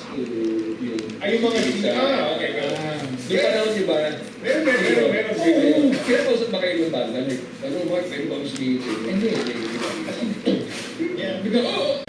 to yung... Ay, yung mga sisa. Okay ka. Yung panahon, di ba? Meron. Kinapausap ba kayo ng bago? Ano, Mark, pwede ba mas dito? Hindi. Yeah. Bigla, oh!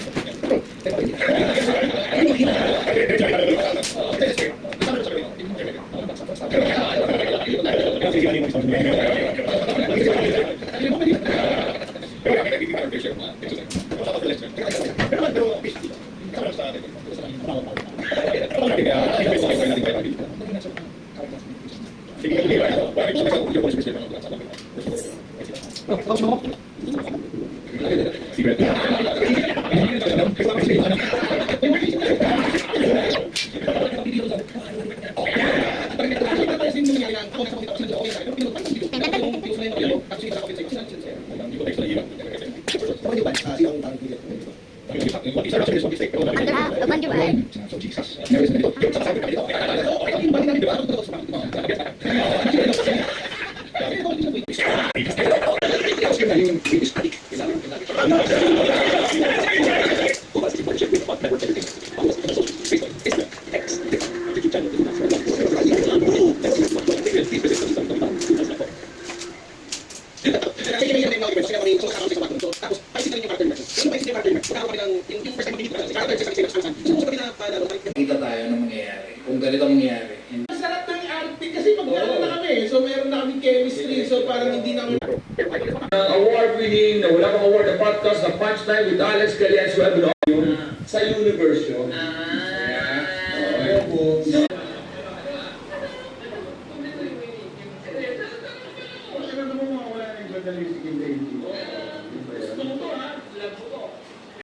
Kita tayo ng mangyayari. Kung ganito ang mangyayari. Masarap ng arte kasi magkaroon na kami. So meron na kami chemistry. So parang hindi namin... Award-winning, na wala pang award na podcast, na Punchline with Alex Galias webinar sa Universe yun.